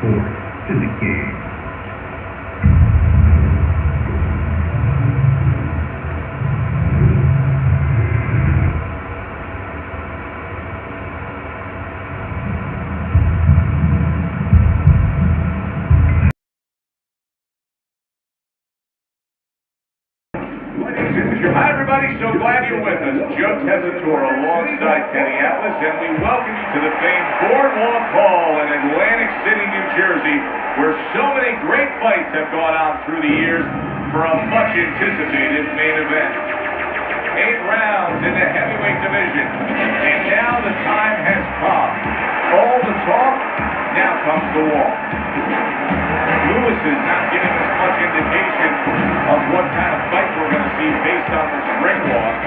Report to the king. Hi everybody, so glad you're with us. Joe Tessitore alongside Teddy Atlas, and we welcome you to the famed Boardwalk Hall in Atlantic City, New Jersey, where so many great fights have gone on through the years for a much anticipated main event. 8 rounds in the heavyweight division, and now the time has come. All the talk, now comes the walk. Lewis is not giving us much indication of what kind of fight we're going to see based on this ring walk.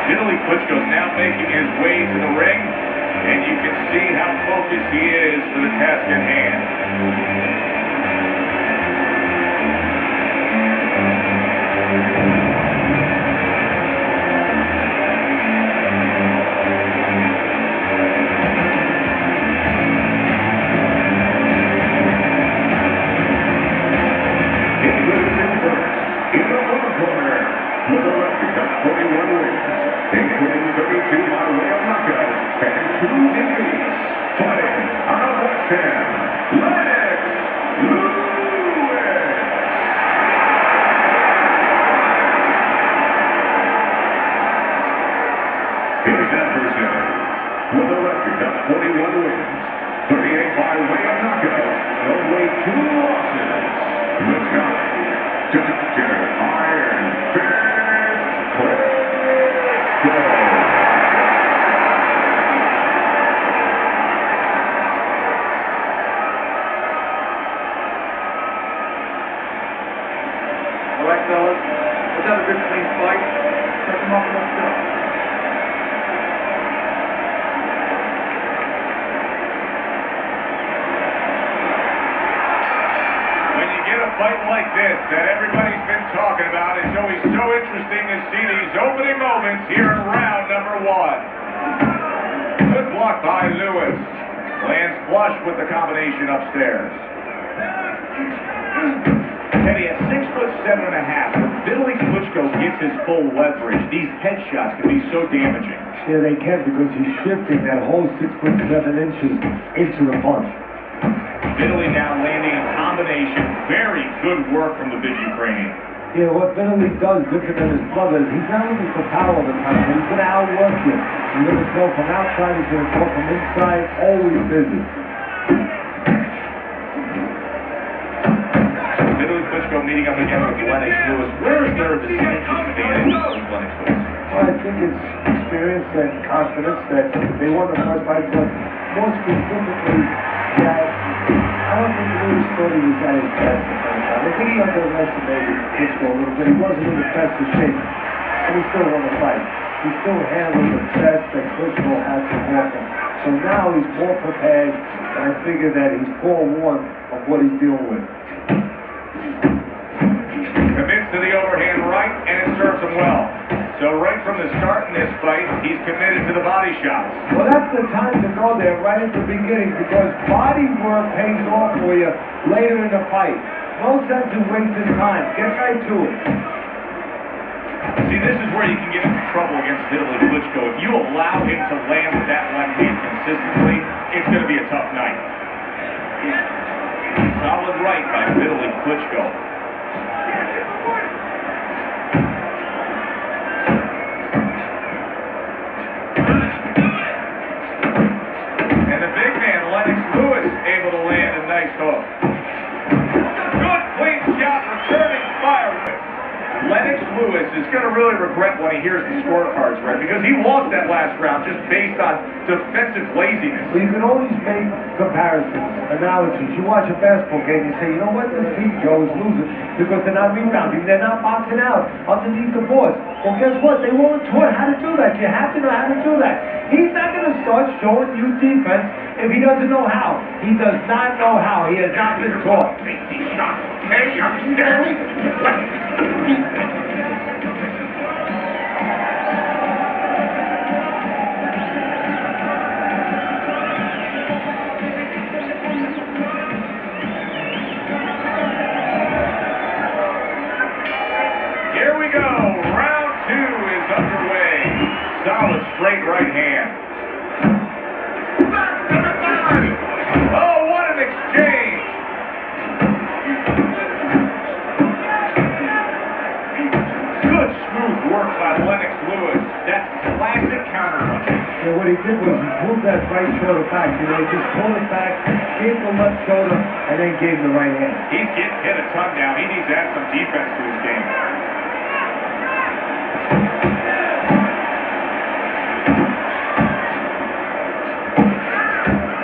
Vitali Klitschko is now making his way to the ring, and you can see how focused he is for the task at hand. With a record of 41 wins, including 32 by way of knockout and 2 defeats, fighting out of West Ham, Lennox Lewis. His adversary, with a record of 41 wins, 38 by way of knockout, and only 2 losses, the guy, Dr. Iron Fist. All right, fellas, let's have a good clean fight. Set them up and let's go. When you get a fight like this that everybody's been talking about, it's always so interesting to see these opening moments here in round number 1. Good block by Lewis. Lands flush with the combination upstairs. Teddy, at 6'7.5", when Vitali Klitschko gets his full leverage, these headshots can be so damaging. Yeah, they can, because he's shifting that whole 6'7" into the punch. Vitali now landing a combination. Very good work from the big Ukrainian. Yeah, what Vitali does different than his brothers, he's not looking for power all the time, but he's going to outwork you. He's going to go from outside, he's going to go from inside, always busy. Vitali Klitschko meeting up again with Lennox Lewis. Where is their distinct advantage with Lennox Lewis? Well, I think it's experience and confidence that they won the first fight, but more specifically, that I don't think Lewis thought he was at his best the first time. I think he underestimated Klitschko a little bit. He wasn't in the best of shape, and he still won the fight. He still handled the best that Klitschko had to offer. So now he's more prepared, and I figure that he's forewarned of what he's dealing with. Commits to the overhand right, and it serves him well. So right from the start in this fight, he's committed to the body shots. Well, that's the time to go there right at the beginning, because body work pays off for you later in the fight. No sense in wasting time. Get right to it. See, this is where you can get into trouble against Vitali Klitschko. If you allow him to land with that left hand consistently, it's going to be a tough night. Solid right by Vitali Klitschko. And the big man, Lennox Lewis, able to land a nice hook. Good clean shot, returning fire. Lennox Lewis is going to really regret when he hears the scorecards, right? Because he lost that last round just based on defensive laziness. Well, you can always make comparisons, analogies. You watch a basketball game, you say, you know what, this team, Joe, is losing because they're not rebounding. They're not boxing out underneath the boards. Well, guess what? They weren't taught how to do that. You have to know how to do that. He's not going to start showing you defense if he doesn't know how. He does not know how. He has not been taught. straight right hand. Oh, what an exchange! Good smooth work by Lennox Lewis. That's classic counterpunching. Yeah, what he did was he pulled that right shoulder back. You know, he just pulled it back, gave the left shoulder, and then gave the right hand. He's getting hit a ton now. He needs to add some defense to his game.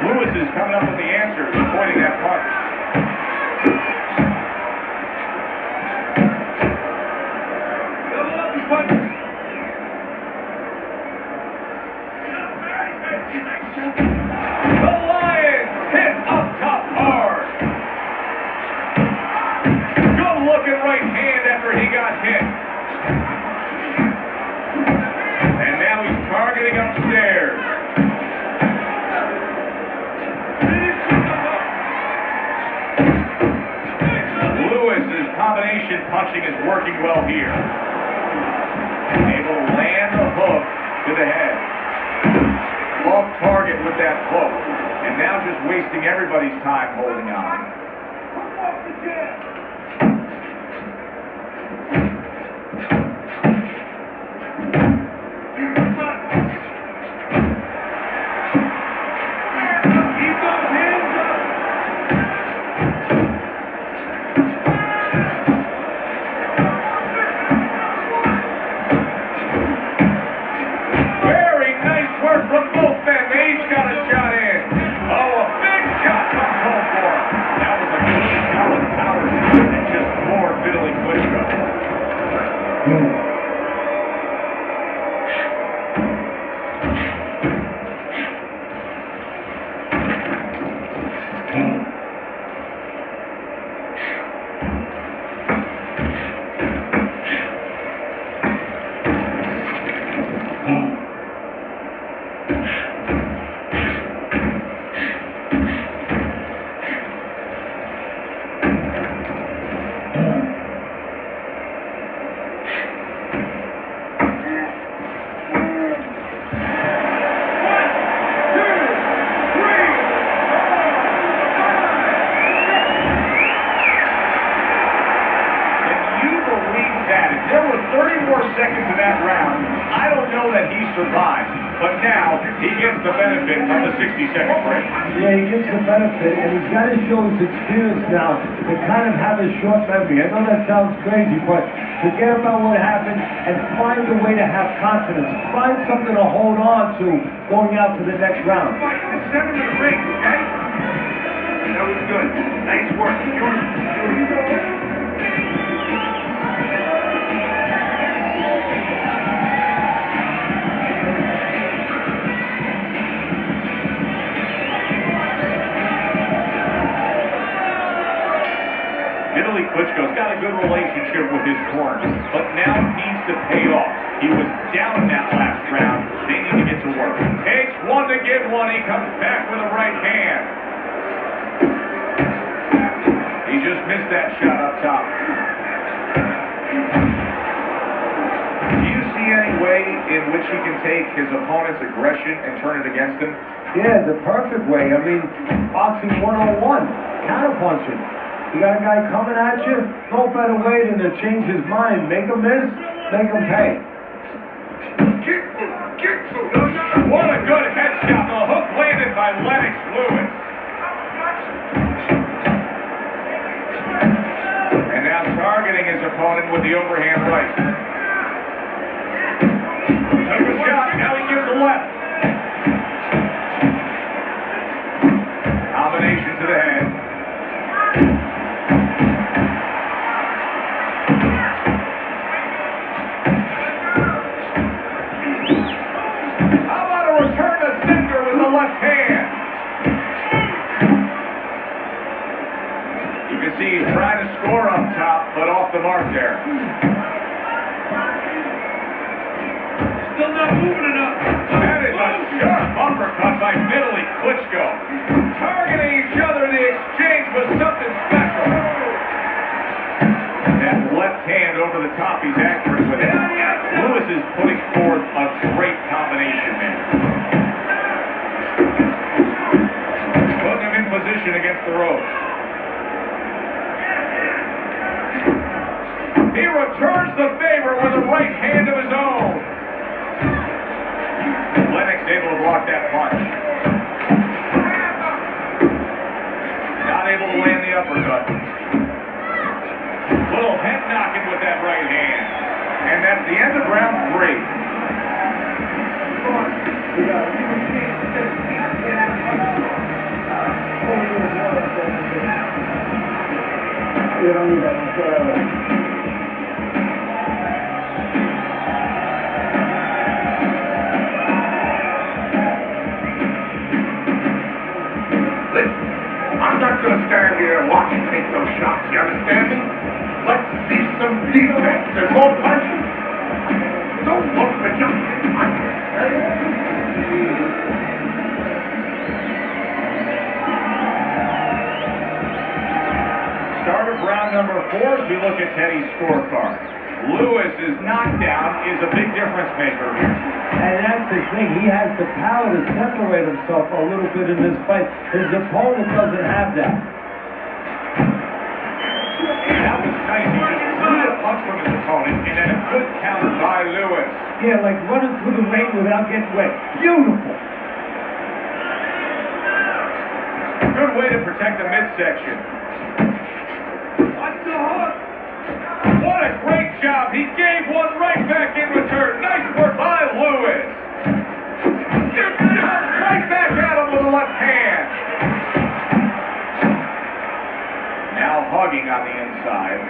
Lewis is coming up with the answers, avoiding that punch. The Lions hit up top hard. Good looking right hand after he got hit. And now he's targeting upstairs. Lewis's combination punching is working well here. Able to land the hook to the head. Off target with that hook. And now just wasting everybody's time holding on. From both men, they each got a shot in. Oh, a big shot comes home for him. That was a good, solid power shot and just more Vitali Klitschko. There were 30 more seconds in that round. I don't know that he survived, but now he gets the benefit of the 60-second break. Yeah, he gets the benefit, and he's got to show his experience now to kind of have a short memory. I know that sounds crazy, but forget about what happened and find a way to have confidence. Find something to hold on to going out to the next round. The center of the ring, okay? That was good. Nice work. Vitali Klitschko's got a good relationship with his corner, but now it needs to pay off. He was down in that last round. They need to get to work. Takes one to get one. He comes back with a right hand. He just missed that shot up top. Do you see any way in which he can take his opponent's aggression and turn it against him? Yeah, the perfect way. I mean, boxing 101, counterpunching. You got a guy coming at you, no better way than to change his mind. Make him miss, make him pay. What a good headshot. The hook landed by Lennox Lewis. And now targeting his opponent with the overhand right. Took a shot, now he gives the left. Combination to the head. Return to center with the left hand. You can see he's trying to score up top, but off the mark there. Still not moving enough. That is a sharp uppercut by Vitali Klitschko. Targeting each other in the exchange was something special. That left hand over the top, he's accurate with it. Lewis is putting forth a great combination there. Putting him in position against the ropes. He returns the favor with a right hand of his own. Lennox able to block that punch. Not able to land the uppercut. Little head knocking with that right hand. And that's the end of round 3. You don't need that. I'm not going to stand here and watch you take those shots, you understand me? Let's see some defense and more punches. Don't look for jumping. Start of round number 4 as we look at Teddy's scorecard. Lewis's knockdown is a big difference maker here. And that's the thing, he has the power to separate himself a little bit in this fight. His opponent doesn't have that. That was nice. He just threw a punch from his opponent, and then a good counter by Lewis. Yeah, like running through the ring without getting wet. Beautiful. Good way to protect the midsection. Watch the hook. What a great job. He gave one right back in return. Nice work by Lewis. Right back at him with a left hand. Now hugging on the inside.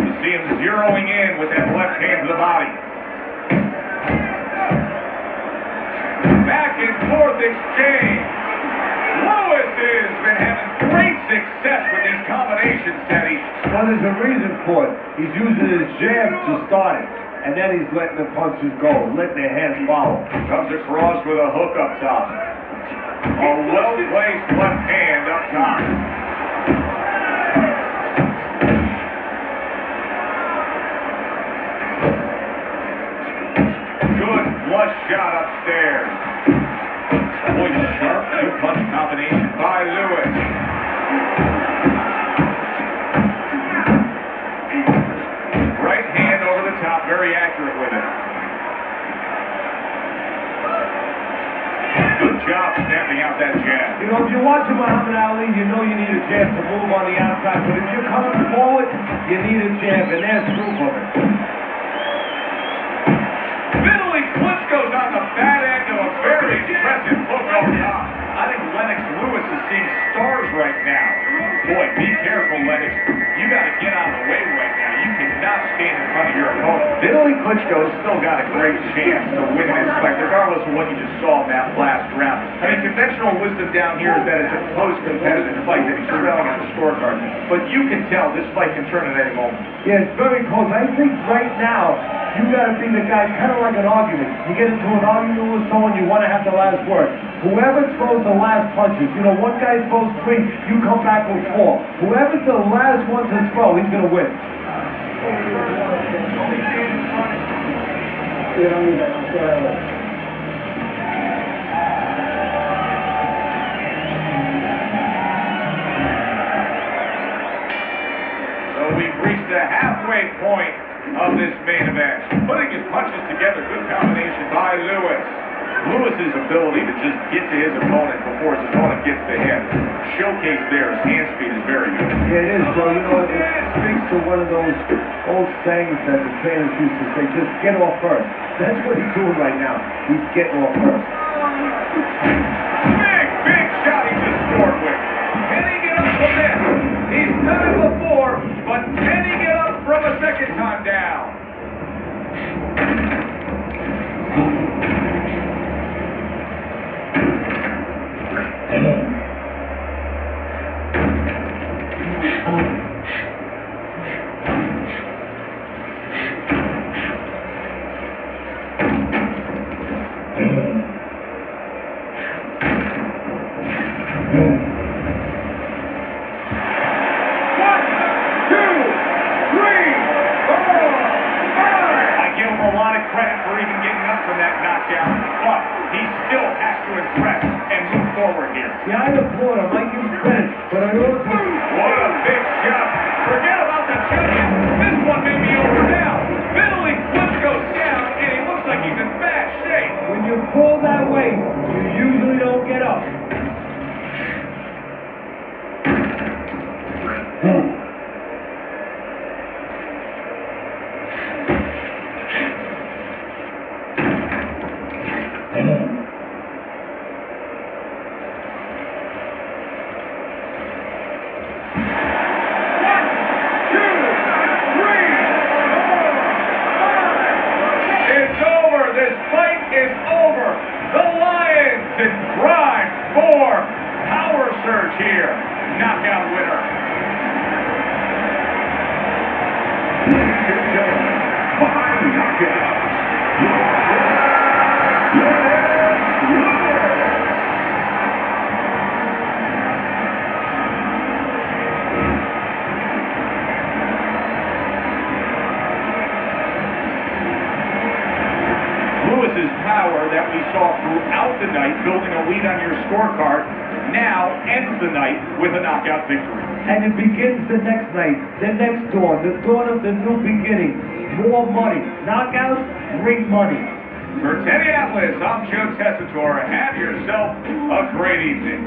You see him zeroing in with that left hand to the body. Back and forth exchange. Lewis has been having great success with these combinations, Teddy. Well, there's a reason for it. He's using his jab to start it, and then he's letting the punches go, letting the hands follow. Comes across with a hook up top. A well-placed left hand up top. Good flush shot upstairs. Boy, sharp two-punch combination by Lewis. Right hand over the top, very accurate with it. Good job snapping out that jab. You know, if you're watching Muhammad Ali, you know you need a jab to move on the outside, but if you're coming forward, you need a jab, and there's proof of it. Vitali Klitschko's on the bad end of a very impressive hook over top. I think Lennox Lewis is seeing stars right now. Boy, be careful, Lennox. You got to get out of the way right now. You cannot stand in front of your opponent. Vitali Klitschko's still got a great chance to win this fight, regardless of what you just saw in that last round. I mean, conventional wisdom down here is that it's a close competitive fight that he's trailing on the scorecard. But you can tell this fight can turn at any moment. Yeah, it's very close. I think right now, you got to be the guy, kind of like an argument. You get into an argument with someone, you want to have the last word. Whoever throws the last punches, you know, one guy throws 3, you come back with 4. Whoever's the last one to throw, he's going to win. You don't need that. We've reached the halfway point of this main event. Putting his punches together, good combination by Lewis. Lewis's ability to just get to his opponent before his opponent gets to him, showcased there, his hand speed is very good. Yeah, it is, bro. You know, it speaks to one of those old sayings that the trainers used to say, just get off first. That's what he's doing right now. He's getting off first. Big shot he just scored with. Can he get up from this? He's done it before, but can he get up from a second time down? that knockout, but he still has to impress and move forward here. Yeah, I applaud him. I give him credit, but I also... What a big shot. Forget about the judges. This one may be over now. Vitali Klitschko's down, and he looks like he's in bad shape. When you fall that way, you usually don't get up. Here, knockout winner. Ladies and gentlemen, by knockout, Lennox Lewis. Lewis's power that we saw throughout the night, building a lead on your scorecard, now ends the night with a knockout victory. And it begins the next night, the next dawn, the dawn of the new beginning. More money. Knockouts bring money. For Teddy Atlas, I'm Joe Tessitore. Have yourself a great evening.